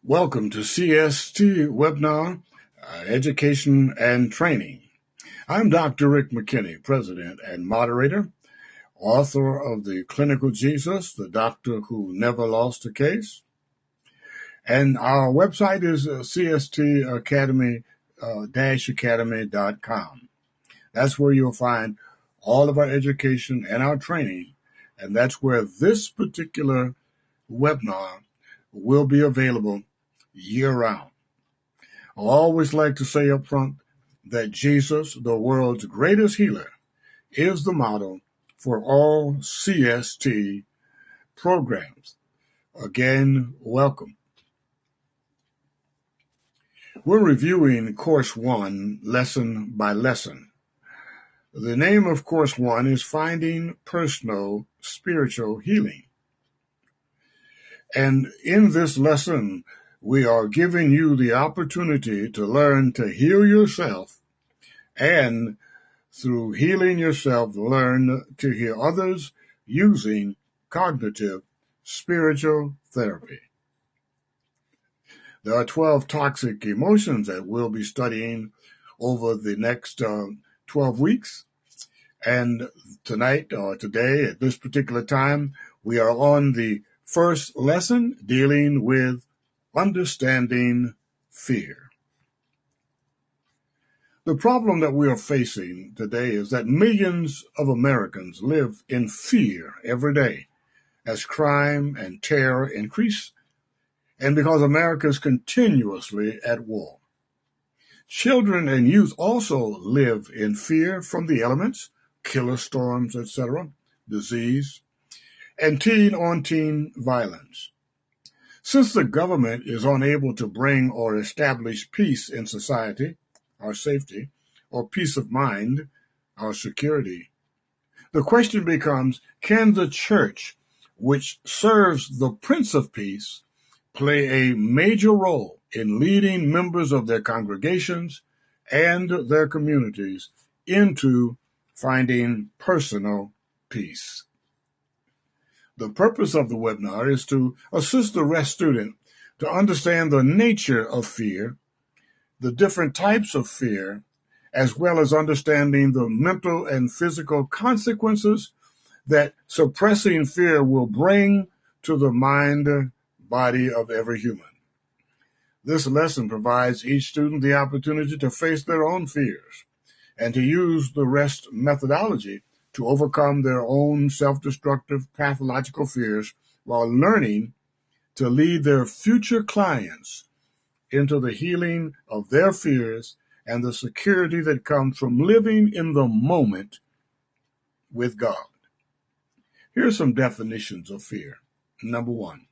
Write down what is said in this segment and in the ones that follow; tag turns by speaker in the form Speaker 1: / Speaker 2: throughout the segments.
Speaker 1: Welcome to CST Webinar Education and Training. I'm Dr. Rick McKinney, President and Moderator, author of The Clinical Jesus, the Doctor Who Never Lost a Case. And our website is cstacademy-academy.com. That's where you'll find all of our education and our training, and that's where this particular webinar will be available year-round. I always like to say up front that Jesus, the world's greatest healer, is the model for all CST programs. Again, welcome. We're reviewing Course 1, lesson by lesson. The name of Course 1 is Finding Personal Spiritual Healing. And in this lesson, we are giving you the opportunity to learn to heal yourself and through healing yourself, learn to heal others using cognitive spiritual therapy. There are 12 toxic emotions that we'll be studying over the next 12 weeks. And tonight or today at this particular time, we are on the first lesson dealing with understanding fear. The problem that we are facing today is that millions of Americans live in fear every day as crime and terror increase and because America is continuously at war. Children and youth also live in fear from the elements, killer storms, etc., disease, and teen-on-teen violence. Since the government is unable to bring or establish peace in society, our safety, or peace of mind, our security, the question becomes, can the church, which serves the Prince of Peace, play a major role in leading members of their congregations and their communities into finding personal peace? The purpose of the webinar is to assist the rest student to understand the nature of fear, the different types of fear, as well as understanding the mental and physical consequences that suppressing fear will bring to the mind, body of every human. This lesson provides each student the opportunity to face their own fears and to use the REST methodology to overcome their own self-destructive pathological fears while learning to lead their future clients into the healing of their fears and the security that comes from living in the moment with God. Here are some definitions of fear. Number one,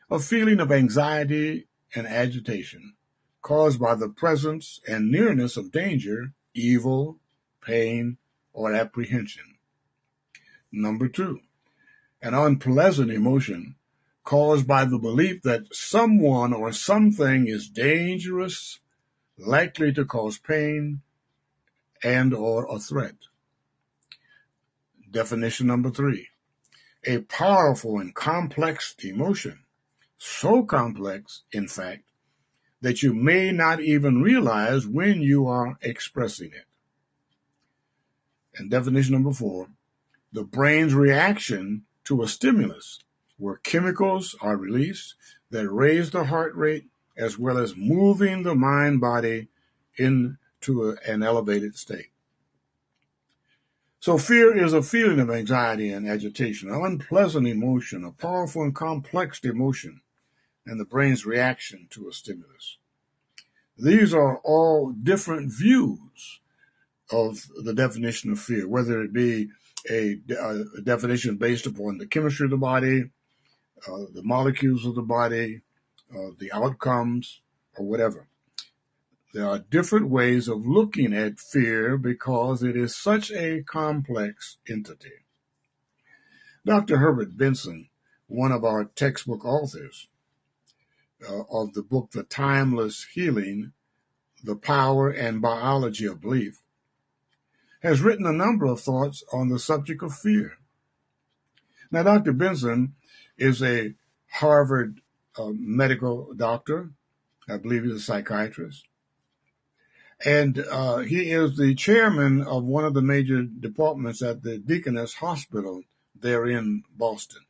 Speaker 1: a feeling of anxiety and agitation caused by the presence and nearness of danger, evil, pain, or apprehension. Number two, an unpleasant emotion caused by the belief that someone or something is dangerous, likely to cause pain, and or a threat. Definition number three, a powerful and complex emotion, so complex, in fact, that you may not even realize when you are expressing it. And definition number four, the brain's reaction to a stimulus, where chemicals are released that raise the heart rate as well as moving the mind-body into an elevated state. So fear is a feeling of anxiety and agitation, an unpleasant emotion, a powerful and complex emotion, and the brain's reaction to a stimulus. These are all different views of the definition of fear, whether it be a definition based upon the chemistry of the body, the molecules of the body, the outcomes, or whatever. There are different ways of looking at fear because it is such a complex entity. Dr. Herbert Benson, one of our textbook authors of the book, The Timeless Healing, The Power and Biology of Belief, has written a number of thoughts on the subject of fear. Now, Dr. Benson is a Harvard a medical doctor. I believe he's a psychiatrist. And he is the chairman of one of the major departments at the Deaconess Hospital there in Boston.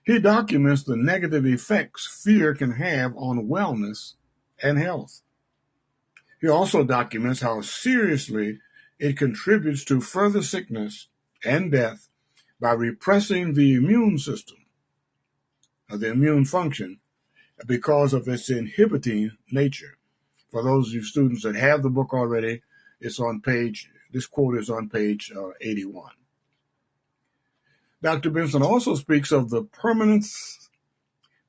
Speaker 1: He documents the negative effects fear can have on wellness and health. He also documents how seriously it contributes to further sickness and death by repressing the immune system, or the immune function, because of its inhibiting nature. For those of you students that have the book already, this quote is on page 81. Dr. Benson also speaks of the permanence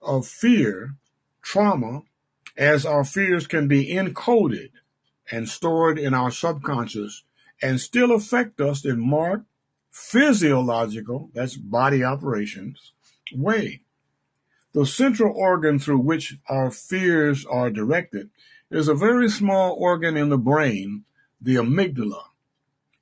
Speaker 1: of fear, trauma, as our fears can be encoded and stored in our subconscious and still affect us in marked physiological, that's body operations, way. The central organ through which our fears are directed is a very small organ in the brain, the amygdala.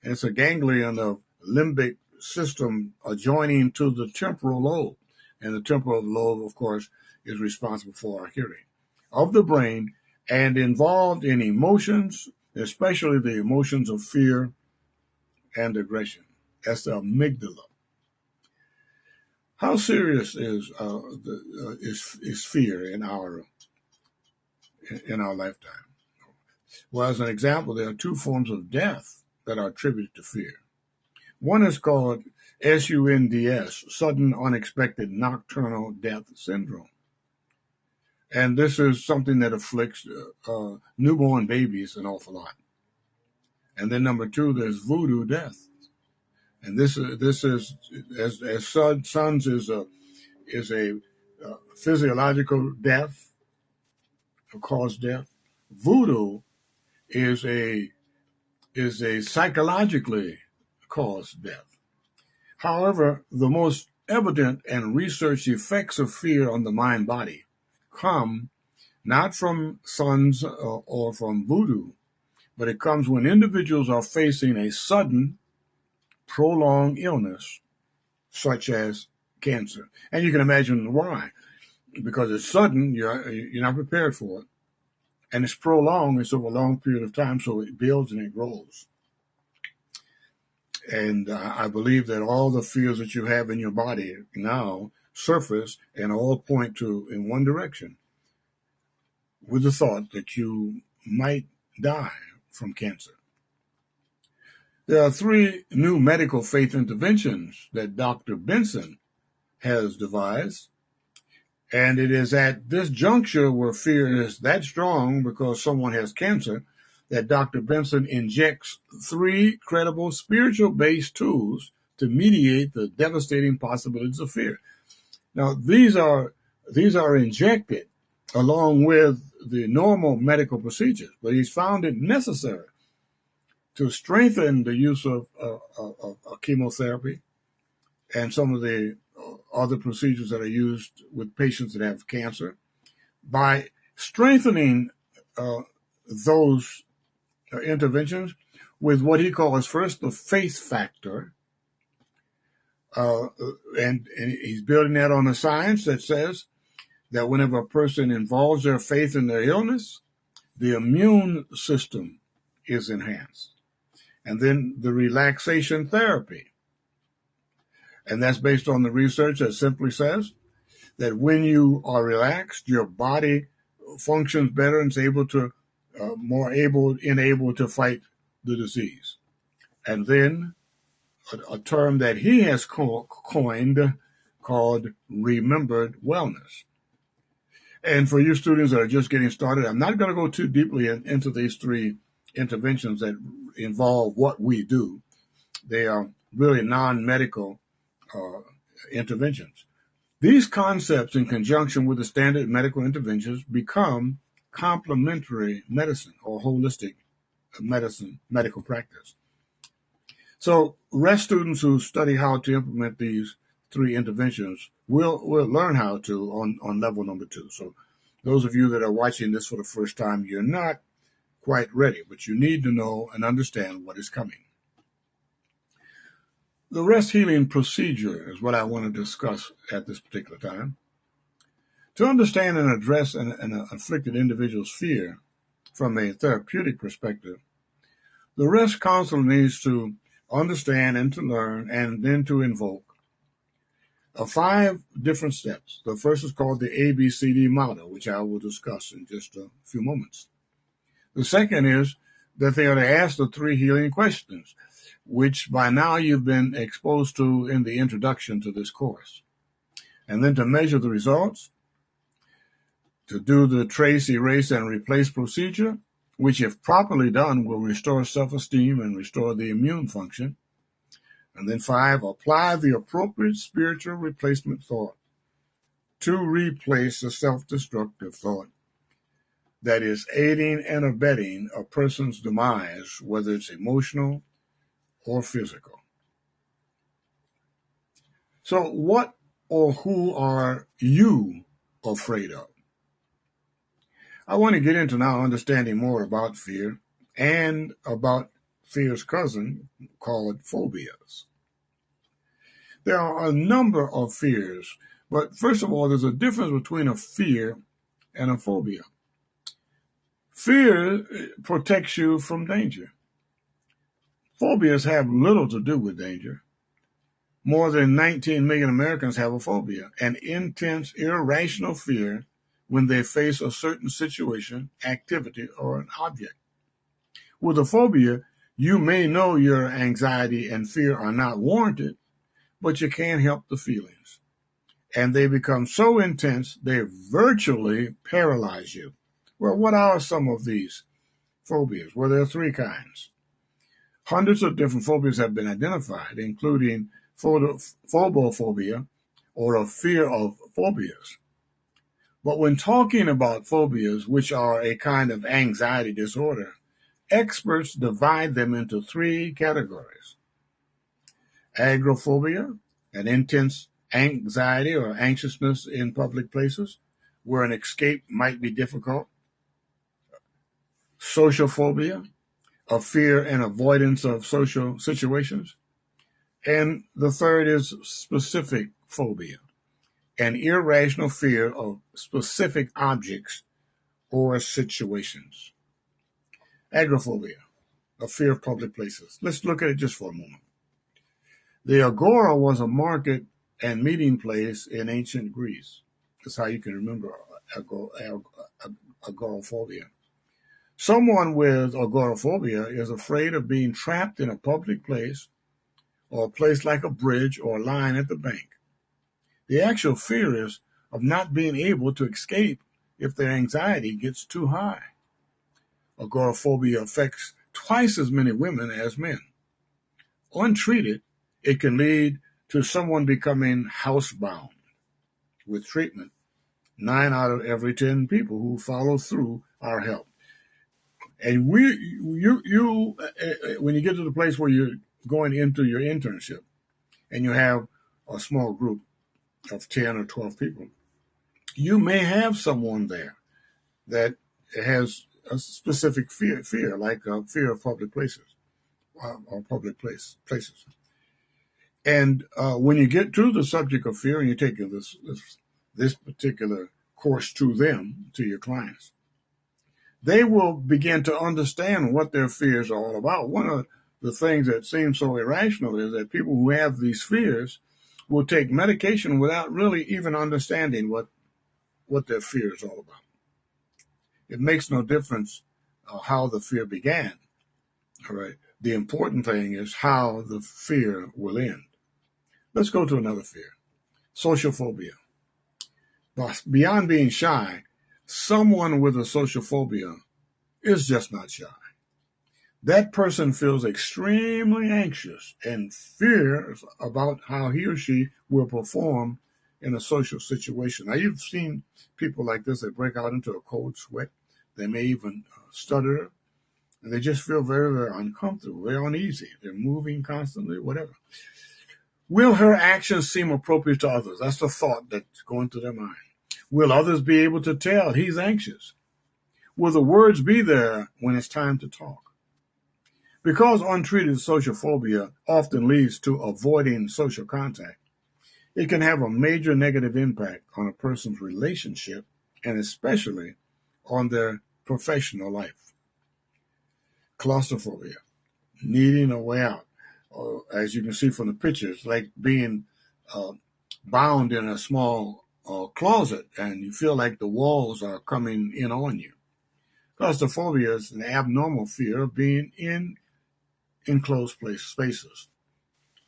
Speaker 1: It's a ganglion of limbic system adjoining to the temporal lobe. And the temporal lobe, of course, is responsible for our hearing of the brain and involved in emotions, especially the emotions of fear and aggression. That's the amygdala. How serious is fear in our lifetime? Well, as an example, there are two forms of death that are attributed to fear. One is called SUNDS, sudden unexpected nocturnal death syndrome. And this is something that afflicts newborn babies an awful lot. And then number two, there's voodoo death. And this is as SUNDS is a physiological death, a cause death. Voodoo is a psychologically caused death. However, the most evident and researched effects of fear on the mind-body come not from SUNDS or from voodoo, but it comes when individuals are facing a sudden, prolonged illness, such as cancer. And you can imagine why. Because it's sudden, you're not prepared for it. And it's prolonged, it's over a long period of time, so it builds and it grows. And I believe that all the fears that you have in your body now surface and all point to in one direction, with the thought that you might die from cancer. There are 3 new medical faith interventions that Dr. Benson has devised. And it is at this juncture where fear is that strong because someone has cancer that Dr. Benson injects 3 credible spiritual-based tools to mediate the devastating possibilities of fear. Now, these are injected along with the normal medical procedures, but he's found it necessary to strengthen the use of chemotherapy and some of the other procedures that are used with patients that have cancer by strengthening those interventions with what he calls first the faith factor. And he's building that on a science that says that whenever a person involves their faith in their illness, the immune system is enhanced. And then the relaxation therapy. And that's based on the research that simply says that when you are relaxed, your body functions better and is able to enabled to fight the disease. And then a term that he has coined called remembered wellness. And for you students that are just getting started, I'm not going to go too deeply into these 3 interventions that involve what we do. They are really non-medical interventions. These concepts, in conjunction with the standard medical interventions, become complementary medicine or holistic medicine, medical practice. So rest students who study how to implement these 3 interventions will learn how to on level number 2. So those of you that are watching this for the first time, you're not quite ready, but you need to know and understand what is coming. The rest healing procedure is what I want to discuss at this particular time. To understand and address an afflicted individual's fear from a therapeutic perspective, the rest counselor needs to understand and to learn and then to invoke 5 different steps. The first is called the ABCD model, which I will discuss in just a few moments. The second is that they are to ask the 3 healing questions, which by now you've been exposed to in the introduction to this course. And then to measure the results, to do the trace, erase, and replace procedure, which if properly done will restore self-esteem and restore the immune function. And then 5, apply the appropriate spiritual replacement thought to replace the self-destructive thought that is aiding and abetting a person's demise, whether it's emotional or physical. So what or who are you afraid of? I want to get into now understanding more about fear and about fear's cousin called phobias. There are a number of fears, but first of all, there's a difference between a fear and a phobia. Fear protects you from danger. Phobias have little to do with danger. More than 19 million Americans have a phobia, an intense, irrational fear when they face a certain situation, activity, or an object. With a phobia, you may know your anxiety and fear are not warranted, but you can't help the feelings. And they become so intense, they virtually paralyze you. Well, what are some of these phobias? Well, there are 3 kinds. Hundreds of different phobias have been identified, including phobophobia, or a fear of phobias. But when talking about phobias, which are a kind of anxiety disorder, experts divide them into 3 categories. Agoraphobia, an intense anxiety or anxiousness in public places where an escape might be difficult. Social phobia, a fear and avoidance of social situations. And the third is specific phobia, an irrational fear of specific objects or situations. Agoraphobia, a fear of public places. Let's look at it just for a moment. The agora was a market and meeting place in ancient Greece. That's how you can remember agoraphobia. Someone with agoraphobia is afraid of being trapped in a public place or a place like a bridge or a line at the bank. The actual fear is of not being able to escape if their anxiety gets too high. Agoraphobia affects twice as many women as men. Untreated, it can lead to someone becoming housebound. With treatment, 9 out of every 10 people who follow through are helped. And when you get to the place where you're going into your internship and you have a small group of 10 or 12 people, you may have someone there that has a specific fear, like a fear of public places or public places. And when you get to the subject of fear and you take this particular course to your clients, they will begin to understand what their fears are all about. One of the things that seems so irrational is that people who have these fears will take medication without really even understanding what their fear is all about. It makes no difference how the fear began. All right. The important thing is how the fear will end. Let's go to another fear, social phobia. But beyond being shy, someone with a social phobia is just not shy. That person feels extremely anxious and fears about how he or she will perform in a social situation. Now, you've seen people like this that break out into a cold sweat. They may even stutter, and they just feel very, very uncomfortable, very uneasy. They're moving constantly, whatever. Will her actions seem appropriate to others? That's the thought that's going through their mind. Will others be able to tell he's anxious? Will the words be there when it's time to talk? Because untreated social phobia often leads to avoiding social contact, It can have a major negative impact on a person's relationship and especially on their professional life. Claustrophobia, needing a way out. As you can see from the pictures, like being uh, bound in a small closet and you feel like the walls are coming in on you. Claustrophobia is an abnormal fear of being in enclosed spaces.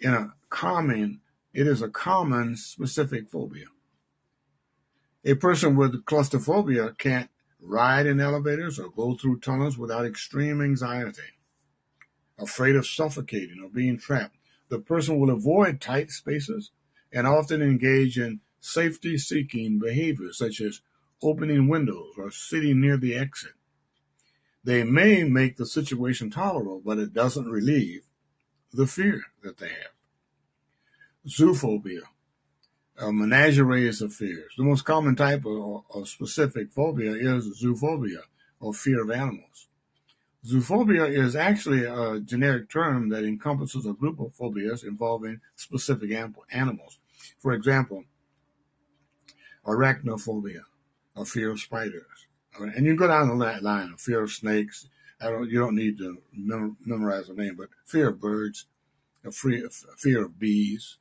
Speaker 1: It is a common specific phobia. A person with claustrophobia can't ride in elevators or go through tunnels without extreme anxiety, afraid of suffocating or being trapped. The person will avoid tight spaces and often engage in safety-seeking behaviors such as opening windows or sitting near the exit. They may make the situation tolerable, but it doesn't relieve the fear that they have. Zoophobia, a menagerie of fears. The most common type of specific phobia is zoophobia, or fear of animals. Zoophobia is actually a generic term that encompasses a group of phobias involving specific animals. For example, arachnophobia, a fear of spiders. And you go down the line, a fear of snakes. You don't need to memorize the name, but fear of birds, a fear of bees.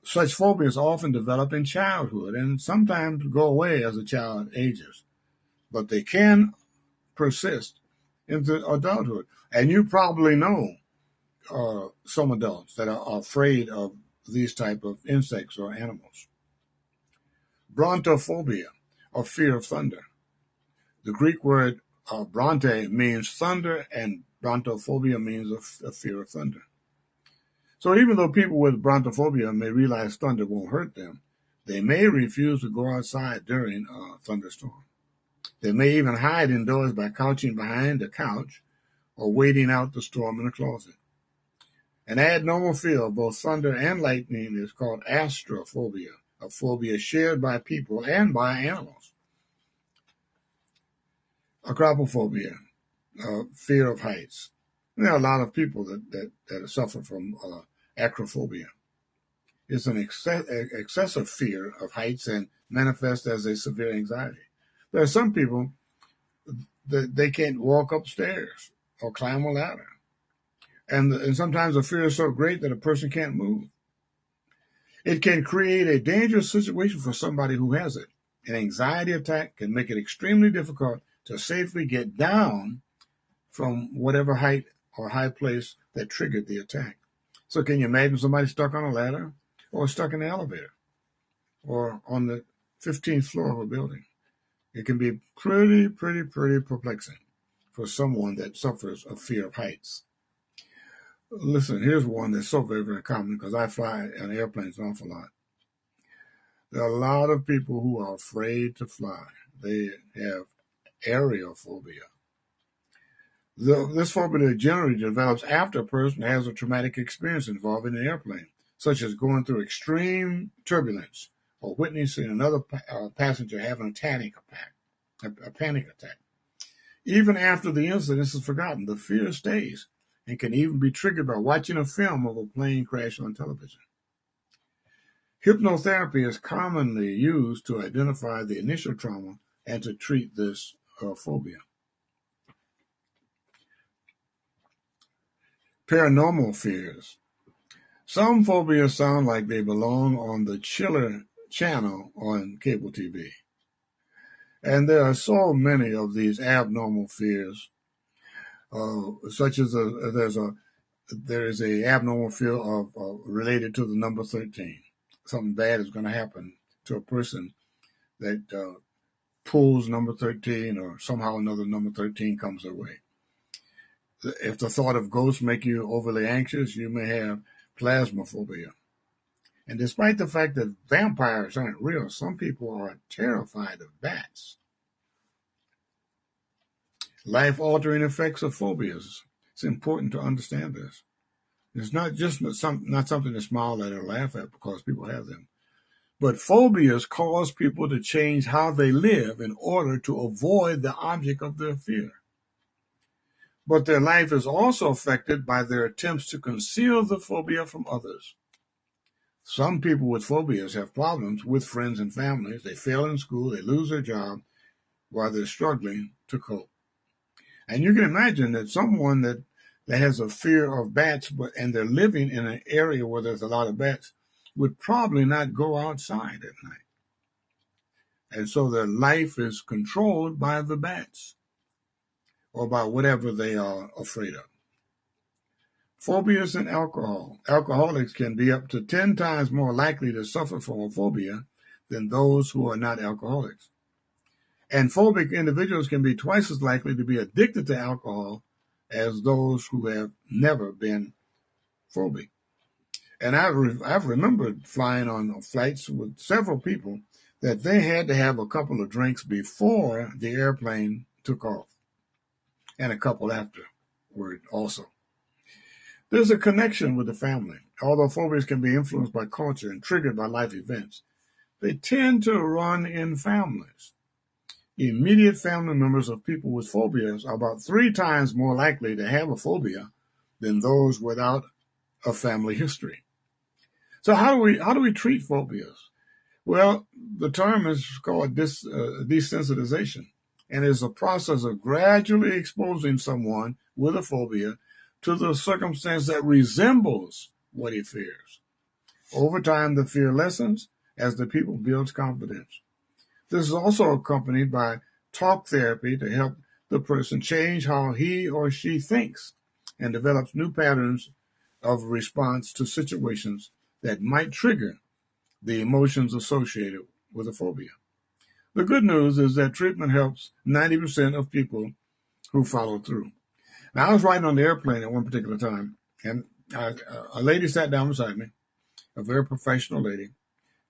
Speaker 1: Such phobias often develop in childhood and sometimes go away as a child ages, but they can persist into adulthood. And you probably know some adults that are afraid of these type of insects or animals. Brontophobia, or fear of thunder. The Greek word bronte means thunder, and brontophobia means a fear of thunder. So even though people with brontophobia may realize thunder won't hurt them, they may refuse to go outside during a thunderstorm. They may even hide indoors by crouching behind a couch or waiting out the storm in a closet. An abnormal fear of both thunder and lightning is called astrophobia, a phobia shared by people and by animals. Acropophobia, fear of heights. There are a lot of people that suffer from acrophobia. It's an excessive fear of heights and manifests as a severe anxiety. There are some people that they can't walk upstairs or climb a ladder. And sometimes the fear is so great that a person can't move. It can create a dangerous situation for somebody who has it. An anxiety attack can make it extremely difficult to safely get down from whatever height or high place that triggered the attack. So can you imagine somebody stuck on a ladder or stuck in an elevator or on the 15th floor of a building? It can be pretty perplexing for someone that suffers a fear of heights. Listen, here's one that's so very common because I fly on airplanes an awful lot. There are a lot of people who are afraid to fly. They have aerophobia. This phobia generally develops after a person has a traumatic experience involving an airplane, such as going through extreme turbulence or witnessing another passenger having a panic attack. Even after the incident is forgotten, the fear stays and can even be triggered by watching a film of a plane crash on television. Hypnotherapy is commonly used to identify the initial trauma and to treat this phobia. Paranormal fears. Some phobias sound like they belong on the Chiller channel on cable TV. And there are so many of these abnormal fears, such as there is a abnormal fear of related to the number 13. Something bad is going to happen to a person that pulls number 13, or somehow another number 13 comes their way. If the thought of ghosts make you overly anxious, you may have plasmophobia. And despite the fact that vampires aren't real, some people are terrified of bats. Life-altering effects of phobias. It's important to understand this. It's not just not something to smile at or laugh at because people have them. But phobias cause people to change how they live in order to avoid the object of their fear. But their life is also affected by their attempts to conceal the phobia from others. Some people with phobias have problems with friends and families. They fail in school, they lose their job while they're struggling to cope. And you can imagine that someone that has a fear of bats, and they're living in an area where there's a lot of bats, would probably not go outside at night. And so their life is controlled by the bats or by whatever they are afraid of. Phobias and alcohol. Alcoholics can be up to 10 times more likely to suffer from a phobia than those who are not alcoholics. And phobic individuals can be twice as likely to be addicted to alcohol as those who have never been phobic. And I've remembered flying on flights with several people that they had to have a couple of drinks before the airplane took off, and a couple afterward also. There's a connection with the family. Although phobias can be influenced by culture and triggered by life events, they tend to run in families. Immediate family members of people with phobias are about 3 times more likely to have a phobia than those without a family history. So how do we treat phobias? Well, the term is called desensitization, and is a process of gradually exposing someone with a phobia to the circumstance that resembles what he fears. Over time, the fear lessens as the people builds confidence. This is also accompanied by talk therapy to help the person change how he or she thinks and develops new patterns of response to situations that might trigger the emotions associated with a phobia. The good news is that treatment helps 90% of people who follow through. Now, I was riding on the airplane at one particular time, and a lady sat down beside me, a very professional lady,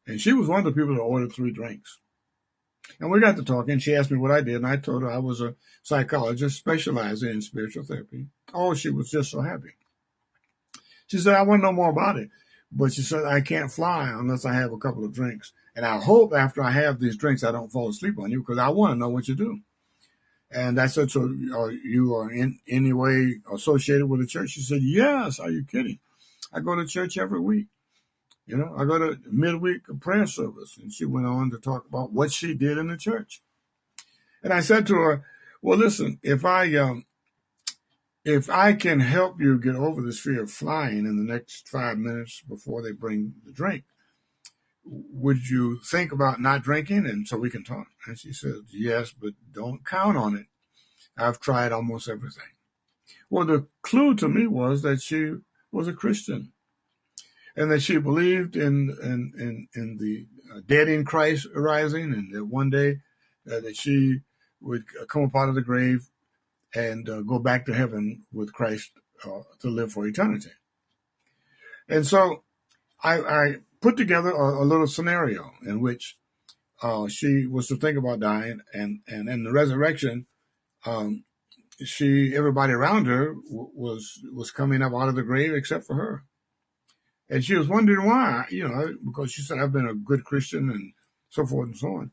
Speaker 1: and she was one of the people that ordered 3 drinks. And we got to talking. She asked me what I did, and I told her I was a psychologist specializing in spiritual therapy. Oh, she was just so happy. She said, I want to know more about it. But she said, I can't fly unless I have a couple of drinks. And I hope after I have these drinks, I don't fall asleep on you, because I want to know what you do. And I said, so you are in any way associated with the church? She said, yes. Are you kidding? I go to church every week. You know, I go to midweek prayer service. And she went on to talk about what she did in the church. And I said to her, well, listen, if I can help you get over this fear of flying in the next 5 minutes before they bring the drink, would you think about not drinking and so we can talk? And she said, yes, but don't count on it. I've tried almost everything. Well, the clue to me was that she was a Christian and that she believed in the dead in Christ rising, and that one day that she would come up out of the grave and go back to heaven with Christ to live for eternity. And so I put together a little scenario in which she was to think about dying, and in the resurrection, everybody around her was coming up out of the grave except for her. And she was wondering why, because she said, I've been a good Christian and so forth and so on.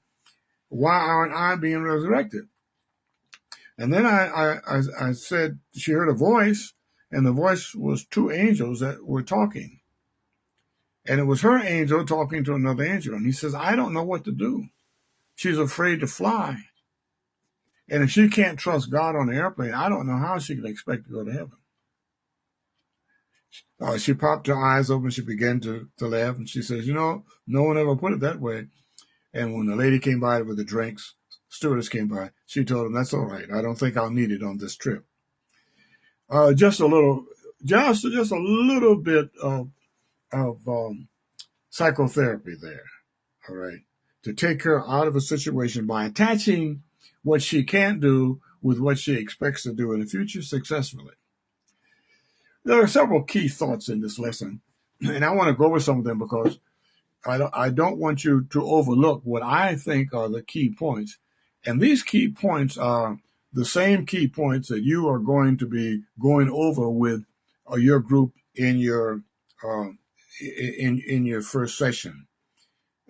Speaker 1: Why aren't I being resurrected? And then I said, she heard a voice, and the voice was 2 angels that were talking. And it was her angel talking to another angel. And he says, I don't know what to do. She's afraid to fly. And if she can't trust God on the airplane, I don't know how she can expect to go to heaven. She popped her eyes open. She began to laugh. And she says, no one ever put it that way. And when the lady came by with the drinks, stewardess came by, she told him, that's all right. I don't think I'll need it on this trip. Just a little bit of psychotherapy there. All right. To take her out of a situation by attaching what she can't do with what she expects to do in the future successfully. There are several key thoughts in this lesson, and I want to go over some of them because I don't want you to overlook what I think are the key points. And these key points are the same key points that you are going to be going over with your group in your in your first session,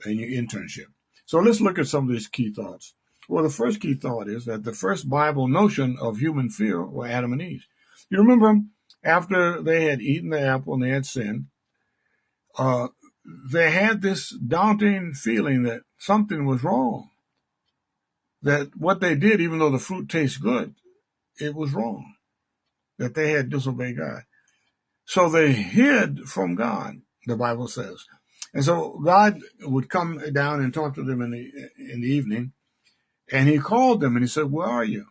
Speaker 1: in your internship. So let's look at some of these key thoughts. Well, the first key thought is that the first Bible notion of human fear were Adam and Eve. You remember after they had eaten the apple and they had sinned, they had this daunting feeling that something was wrong, that what they did, even though the fruit tastes good, it was wrong, that they had disobeyed God. So they hid from God, the Bible says. And so God would come down and talk to them in the evening, and he called them and he said, "Where are you?"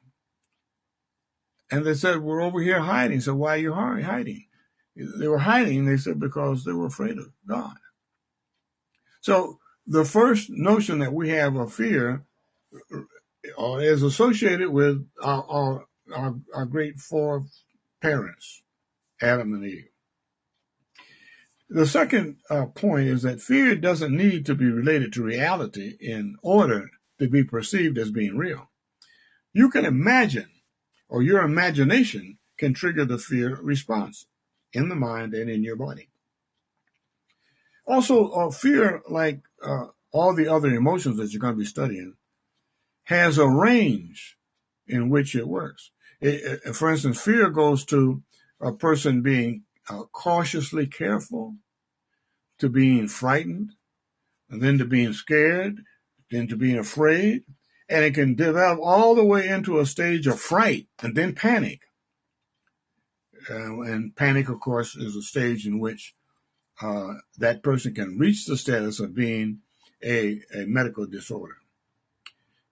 Speaker 1: And they said, "We're over here hiding." He said, "Why are you hiding?" They were hiding, they said, because they were afraid of God. So the first notion that we have of fear is associated with our great four parents, Adam and Eve. The second point is that fear doesn't need to be related to reality in order to be perceived as being real. You can imagine, or your imagination can trigger the fear response in the mind and in your body. Also, fear, like all the other emotions that you're going to be studying, has a range in which it works. For instance, fear goes to a person being cautiously careful, to being frightened, and then to being scared, then to being afraid, and it can develop all the way into a stage of fright and then panic. And panic, of course, is a stage in which that person can reach the status of being a medical disorder.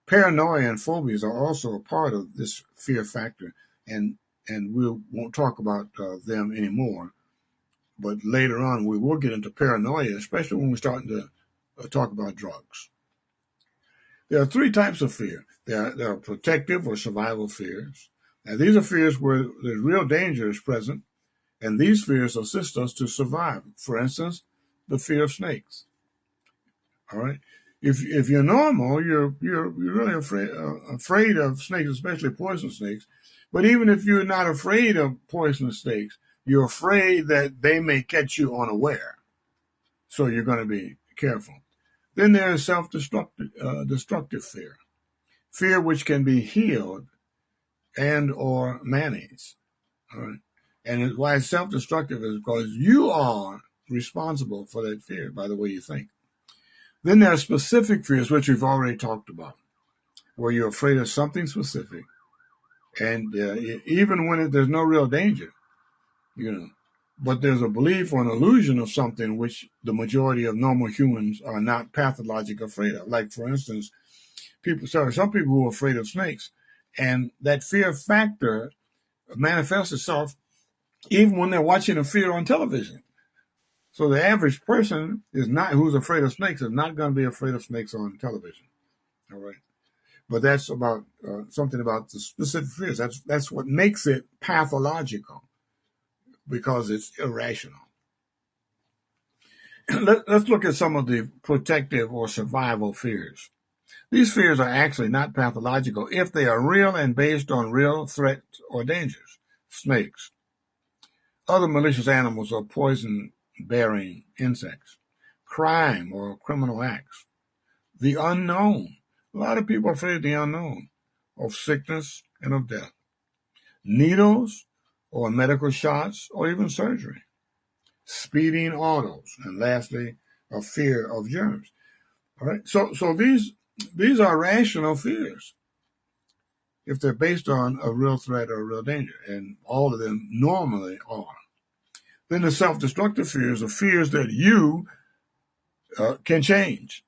Speaker 1: Paranoia and phobias are also a part of this fear factor, and we won't talk about them anymore. But later on, we will get into paranoia, especially when we start to talk about drugs. There are three types of fear. There are protective or survival fears. Now, these are fears where there's real danger is present, and these fears assist us to survive. For instance, the fear of snakes. All right. If you're normal, you're really afraid of snakes, especially poisonous snakes. But even if you're not afraid of poisonous snakes, you're afraid that they may catch you unaware. So you're going to be careful. Then there is destructive fear, fear which can be healed and or managed. All right. And why it's self-destructive is because you are responsible for that fear by the way you think. Then there are specific fears, which we've already talked about, where you're afraid of something specific. And even when there's no real danger, but there's a belief or an illusion of something which the majority of normal humans are not pathologically afraid of. Like, for instance, some people who are afraid of snakes, and that fear factor manifests itself even when they're watching a fear on television. So the average person who's afraid of snakes is not going to be afraid of snakes on television. All right. But that's about something about the specific fears. That's what makes it pathological, because it's irrational. Let's look at some of the protective or survival fears. These fears are actually not pathological if they are real and based on real threats or dangers. Snakes, other malicious animals or poison-bearing insects, crime or criminal acts, the unknown. A lot of people are afraid of the unknown, of sickness and of death, needles or medical shots or even surgery, speeding autos, and lastly, a fear of germs. All right. So these are rational fears if they're based on a real threat or a real danger, and all of them normally are. Then the self-destructive fears are fears that you can change,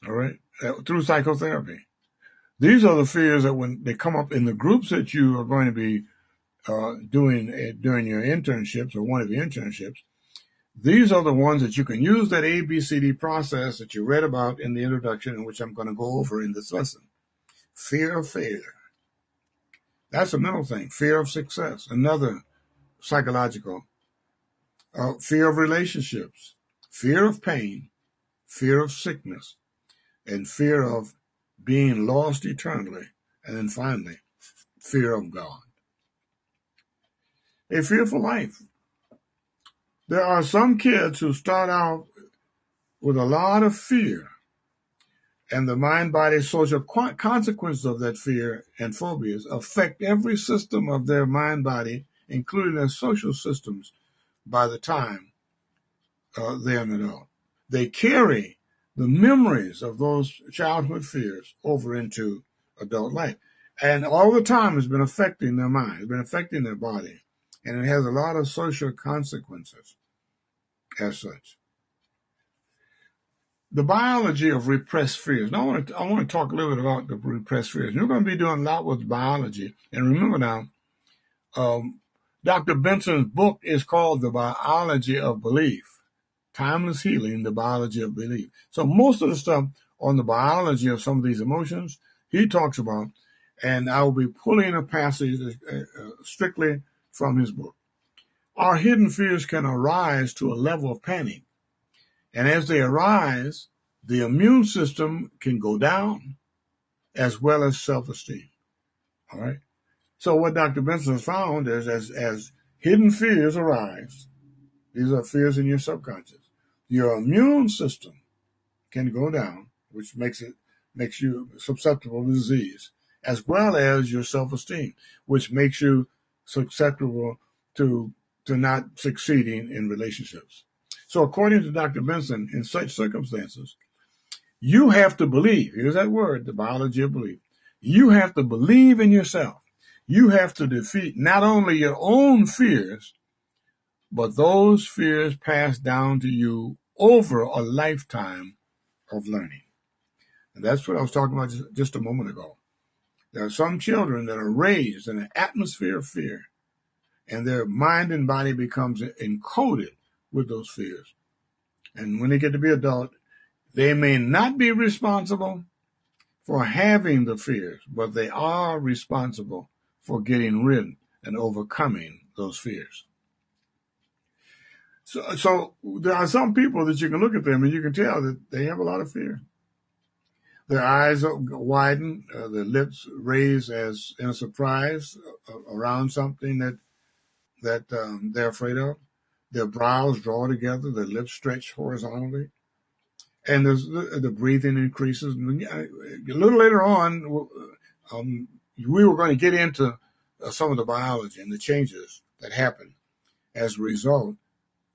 Speaker 1: all right, through psychotherapy. These are the fears that when they come up in the groups that you are going to be doing during your internships or one of your internships, these are the ones that you can use that ABCD process that you read about in the introduction, in which I'm going to go over in this lesson. Fear of failure. That's a mental thing. Fear of success, another psychological. Fear of relationships, fear of pain, fear of sickness, and fear of being lost eternally. And then finally, fear of God. A fearful life. There are some kids who start out with a lot of fear, and the mind-body social consequences of that fear and phobias affect every system of their mind-body, including their social systems, by the time they're an adult. they carry the memories of those childhood fears over into adult life. And all the time it's been affecting their mind, it's been affecting their body. And it has a lot of social consequences as such. The biology of repressed fears. Now, I want to talk a little bit about the repressed fears. You're going to be doing a lot with biology. And remember now, Dr. Benson's book is called The Biology of Belief. Timeless Healing, The Biology of Belief. So most of the stuff on the biology of some of these emotions, he talks about, and I will be pulling a passage strictly from his book. Our hidden fears can arise to a level of panic. And as they arise, the immune system can go down as well as self-esteem. All right. So what Dr. Benson has found is as hidden fears arise, these are fears in your subconscious, your immune system can go down, which makes you susceptible to disease, as well as your self-esteem, which makes you susceptible to not succeeding in relationships. So according to Dr. Benson, in such circumstances, you have to believe. Here's that word, the biology of belief. You have to believe in yourself. You have to defeat not only your own fears, but those fears passed down to you over a lifetime of learning. And that's what I was talking about just a moment ago. There are some children that are raised in an atmosphere of fear, and their mind and body becomes encoded with those fears. And when they get to be adult, they may not be responsible for having the fears, but they are responsible for getting rid and overcoming those fears. So there are some people that you can look at them and you can tell that they have a lot of fear. Their eyes widen, their lips raise as in a surprise around something that they're afraid of. Their brows draw together, their lips stretch horizontally, and the breathing increases. A little later on, we were going to get into some of the biology and the changes that happen as a result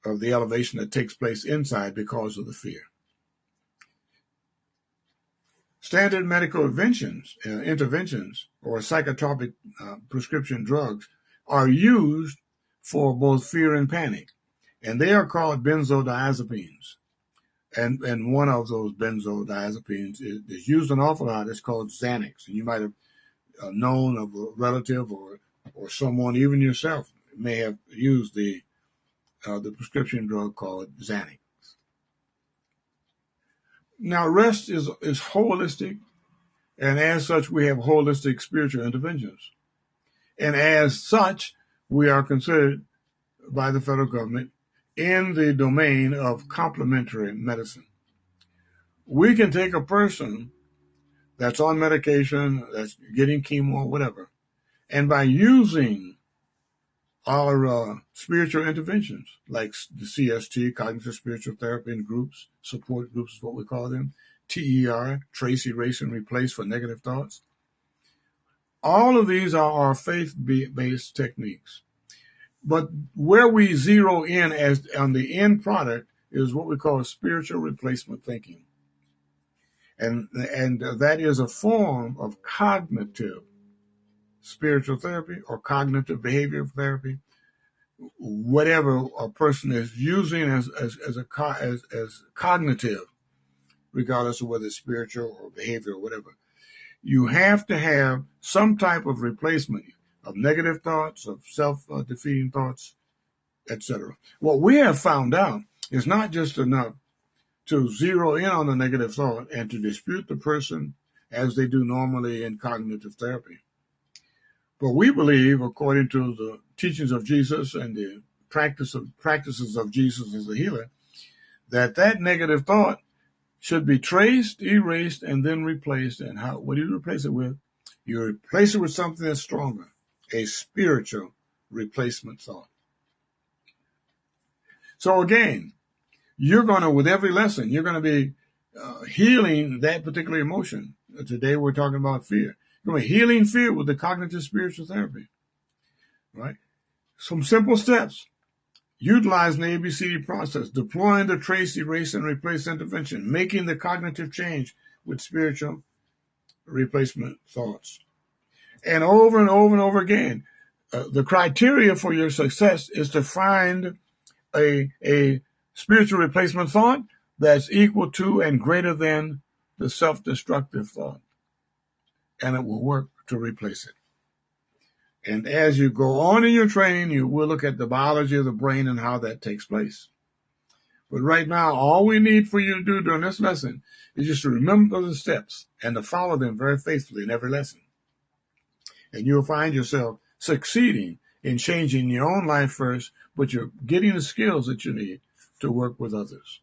Speaker 1: of the elevation that takes place inside because of the fear. Standard medical interventions, or psychotropic prescription drugs are used for both fear and panic, and they are called benzodiazepines. And one of those benzodiazepines is used an awful lot. It's called Xanax. And you might have known of a relative or someone, even yourself, may have used the prescription drug called Xanax. Now, rest is holistic, and as such, we have holistic spiritual interventions. And as such, we are considered by the federal government in the domain of complementary medicine. We can take a person that's on medication, that's getting chemo or whatever, and by using our spiritual interventions, like the CST, Cognitive Spiritual Therapy in Groups, support groups is what we call them, TER, Trace, Erase, and Replace for Negative Thoughts. All of these are our faith-based techniques. But where we zero in as on the end product is what we call spiritual replacement thinking. And that is a form of cognitive spiritual therapy or cognitive behavioral therapy, whatever a person is using as cognitive, regardless of whether it's spiritual or behavioral or whatever. You have to have some type of replacement of negative thoughts, of self-defeating thoughts, etc. What we have found out is not just enough to zero in on the negative thought and to dispute the person as they do normally in cognitive therapy. But we believe, according to the teachings of Jesus and the practices of Jesus as a healer, that negative thought should be traced, erased, and then replaced. And what do you replace it with? You replace it with something that's stronger, a spiritual replacement thought. So again, with every lesson, you're going to be healing that particular emotion. Today we're talking about fear. You're going to be healing fear with the cognitive spiritual therapy, right? Some simple steps. Utilizing the ABCD process, deploying the trace, erase, and replace intervention, making the cognitive change with spiritual replacement thoughts. And over and over and over again, the criteria for your success is to find a spiritual replacement thought that's equal to and greater than the self-destructive thought. And it will work to replace it. And as you go on in your training, you will look at the biology of the brain and how that takes place. But right now, all we need for you to do during this lesson is just to remember the steps and to follow them very faithfully in every lesson. And you'll find yourself succeeding in changing your own life first, but you're getting the skills that you need to work with others.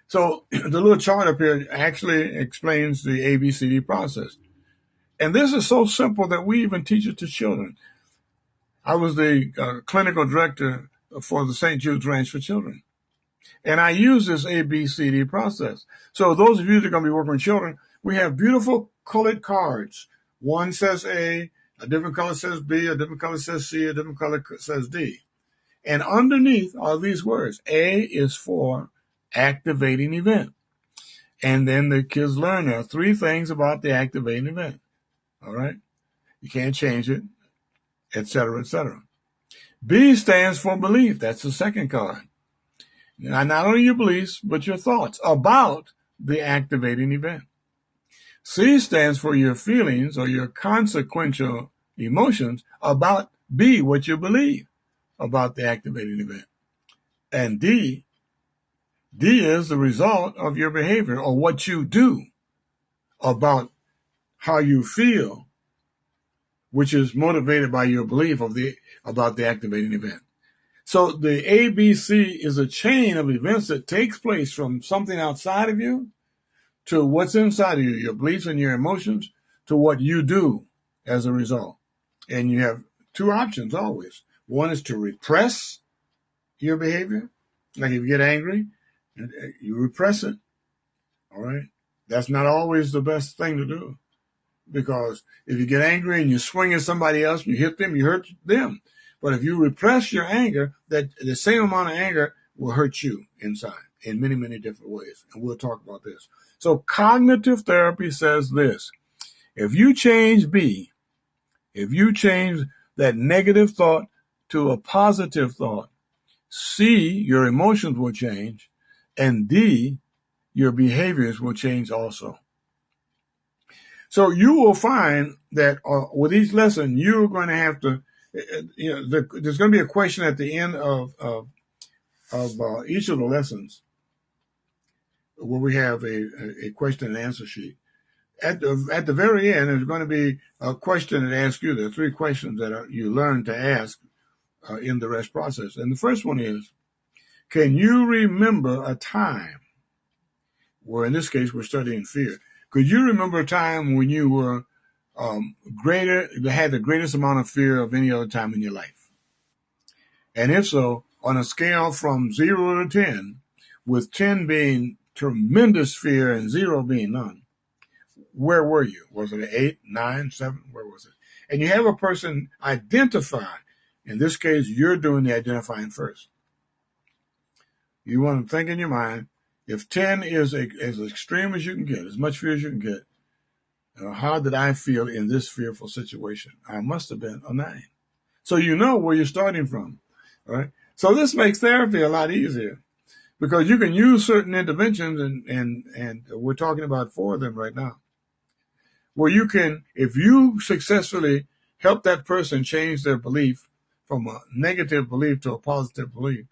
Speaker 1: So the little chart up here actually explains the ABCD process. And this is so simple that we even teach it to children. I was the clinical director for the St. Jude's Ranch for Children. And I use this ABCD process. So those of you that are going to be working with children, we have beautiful colored cards. One says A different color says B, a different color says C, a different color says D. And underneath are these words. A is for activating event. And then the kids learn there are 3 things about the activating event. All right? You can't change it, etc., etc. B stands for belief. That's the second card. Now, not only your beliefs, but your thoughts about the activating event. C stands for your feelings or your consequential emotions about B, what you believe about the activating event. And D is the result of your behavior or what you do about how you feel, which is motivated by your belief about the activating event. So the ABC is a chain of events that takes place from something outside of you to what's inside of you, your beliefs and your emotions, to what you do as a result. And you have 2 options always. One is to repress your behavior. Like if you get angry, you repress it. All right? That's not always the best thing to do. Because if you get angry and you swing at somebody else, you hit them, you hurt them. But if you repress your anger, that the same amount of anger will hurt you inside in many, many different ways. And we'll talk about this. So cognitive therapy says this. If you change B, if you change that negative thought to a positive thought, C, your emotions will change, and D, your behaviors will change also. So you will find that with each lesson, you're going to have to, there's going to be a question at the end of each of the lessons where we have a question and answer sheet. At the very end, there's going to be a question that asks you. There are 3 questions that you learn to ask in the rest process. And the first one is, can you remember a time where, in this case, we're studying fear. Could you remember a time when you were had the greatest amount of fear of any other time in your life? And if so, on a scale from 0 to 10, with 10 being tremendous fear and 0 being none, where were you? Was it an 8, 9, 7? Where was it? And you have a person identify. In this case, you're doing the identifying first. You want to think in your mind, if 10 is as extreme as you can get, as much fear as you can get, how did I feel in this fearful situation? I must have been a 9. So you know where you're starting from, right? So this makes therapy a lot easier because you can use certain interventions, and we're talking about 4 of them right now, where you can, if you successfully help that person change their belief from a negative belief to a positive belief,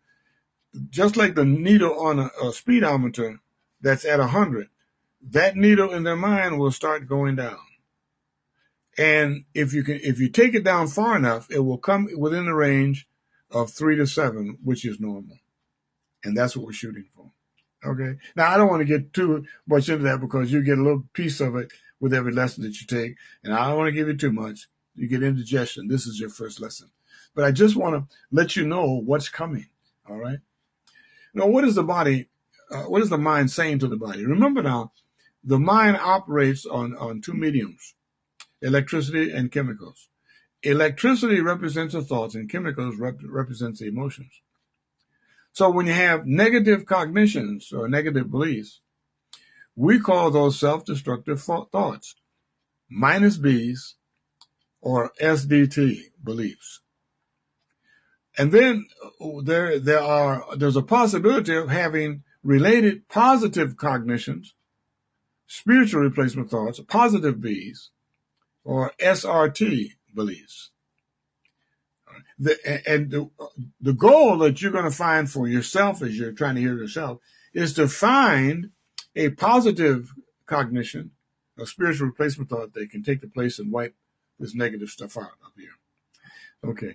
Speaker 1: just like the needle on a speedometer that's at 100, that needle in their mind will start going down. And if you take it down far enough, it will come within the range of 3 to 7, which is normal. And that's what we're shooting for. Okay. Now, I don't want to get too much into that because you get a little piece of it with every lesson that you take. And I don't want to give you too much. You get indigestion. This is your first lesson. But I just want to let you know what's coming. All right. Now, what is the body? What is the mind saying to the body? Remember now, the mind operates on 2 mediums, electricity and chemicals. Electricity represents the thoughts, and chemicals represents the emotions. So when you have negative cognitions or negative beliefs, we call those self-destructive thoughts, minus B's or SDT beliefs. And then there's a possibility of having related positive cognitions, spiritual replacement thoughts, positive B's, or SRT beliefs. The goal that you're going to find for yourself as you're trying to hear yourself is to find a positive cognition, a spiritual replacement thought that can take the place and wipe this negative stuff out of here. Okay.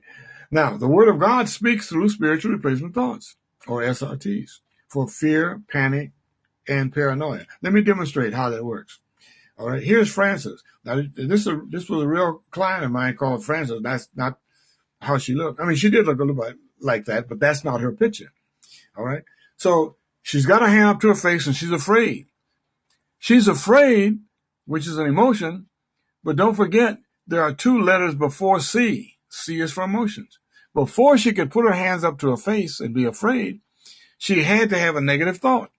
Speaker 1: Now, the Word of God speaks through spiritual replacement thoughts, or SRTs, for fear, panic, and paranoia. Let me demonstrate how that works. All right. Here's Frances. Now, this was a real client of mine called Frances. That's not how she looked. I mean, she did look a little bit like that, but that's not her picture. All right. So she's got her hand up to her face and she's afraid. She's afraid, which is an emotion, but don't forget there are two letters before C. C is for emotions. Before she could put her hands up to her face and be afraid, she had to have a negative thought.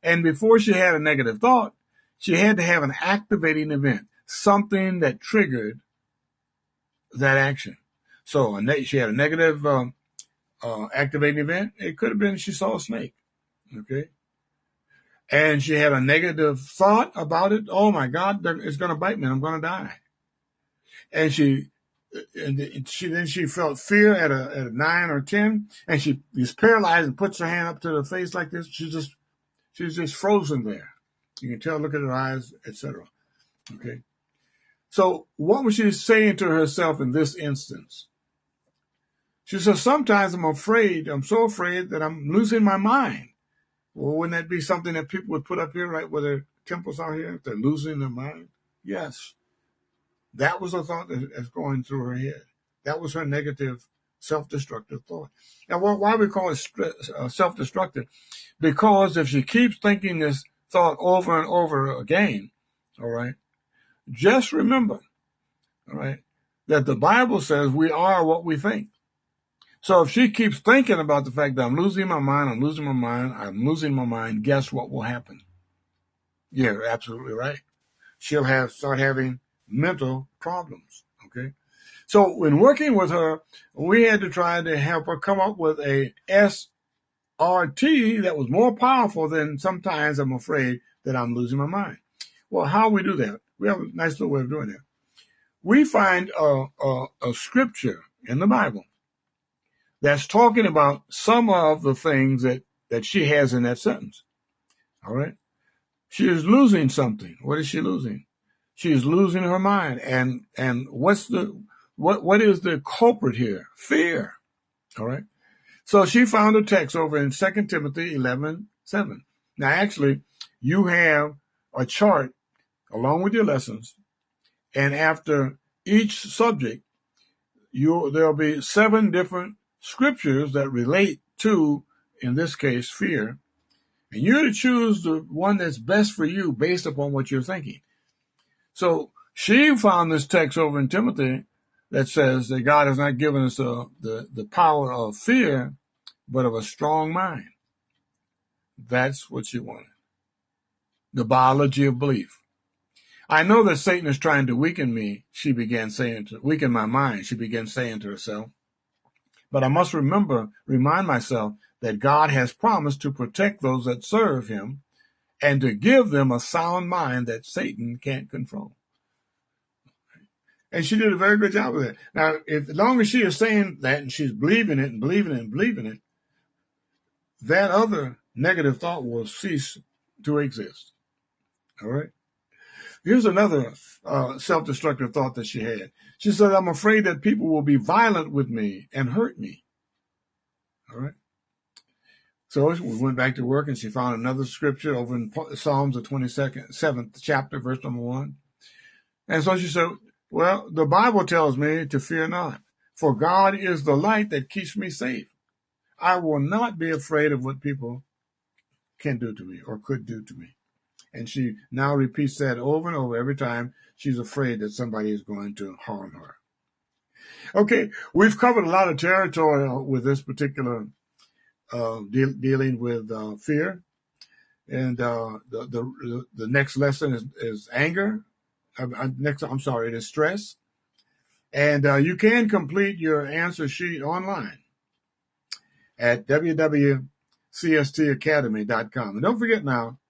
Speaker 1: And before she had a negative thought, she had to have an activating event, something that triggered that action. So she had a negative activating event. It could have been she saw a snake. Okay. And she had a negative thought about it. Oh my God, it's going to bite me. I'm going to die. And she felt fear at a 9 or 10, and she is paralyzed and puts her hand up to her face like this. She's just frozen there. You can tell, look at her eyes, etc. Okay. So what was she saying to herself in this instance? She says, sometimes I'm so afraid that I'm losing my mind. Well, wouldn't that be something that people would put up here, right, where their temples are here, if they're losing their mind? Yes. That was a thought that's going through her head. That was her negative, self-destructive thought. Now, why we call it self-destructive? Because if she keeps thinking this thought over and over again, all right, just remember, all right, that the Bible says we are what we think. So if she keeps thinking about the fact that I'm losing my mind, guess what will happen? Yeah, you're absolutely right. She'll start having mental problems. Okay. So when working with her, we had to try to help her come up with a SRT that was more powerful than sometimes I'm afraid that I'm losing my mind. Well, how we do that? We have a nice little way of doing that. We find a scripture in the Bible that's talking about some of the things that she has in that sentence. All right. She is losing something. What is she losing? She is losing her mind. And what is the culprit here? Fear. All right. So she found a text over in 2 Timothy 11:7. Now, actually, you have a chart along with your lessons, and after each subject, there'll be 7 different scriptures that relate to, in this case, fear. And you're to choose the one that's best for you based upon what you're thinking. So she found this text over in Timothy that says that God has not given us the power of fear, but of a strong mind. That's what she wanted. The biology of belief. I know that Satan is trying to weaken me, weaken my mind, she began saying to herself. But I must remind myself that God has promised to protect those that serve him and to give them a sound mind that Satan can't control. And she did a very good job of that. Now, as long as she is saying that and she's believing it and believing it and believing it, that other negative thought will cease to exist. All right? Here's another self-destructive thought that she had. She said, I'm afraid that people will be violent with me and hurt me. All right? So we went back to work and she found another scripture over in Psalms, the 27th chapter, verse number 1. And so she said, well, the Bible tells me to fear not, for God is the light that keeps me safe. I will not be afraid of what people can do to me or could do to me. And she now repeats that over and over every time she's afraid that somebody is going to harm her. Okay, we've covered a lot of territory with this particular dealing with fear, and the next lesson is anger. I'm sorry, it is stress, and you can complete your answer sheet online at www.cstacademy.com. And don't forget now,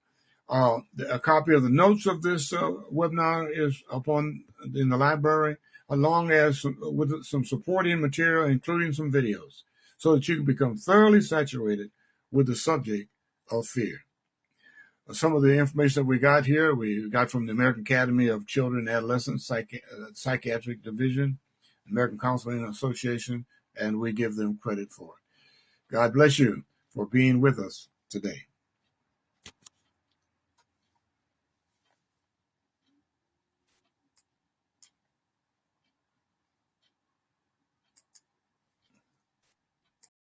Speaker 1: a copy of the notes of this webinar is in the library, along as with some supporting material, including some videos, so that you can become thoroughly saturated with the subject of fear. Some of the information that we got from the American Academy of Children and Adolescents Psychiatric Division, American Counseling Association, and we give them credit for it. God bless you for being with us today.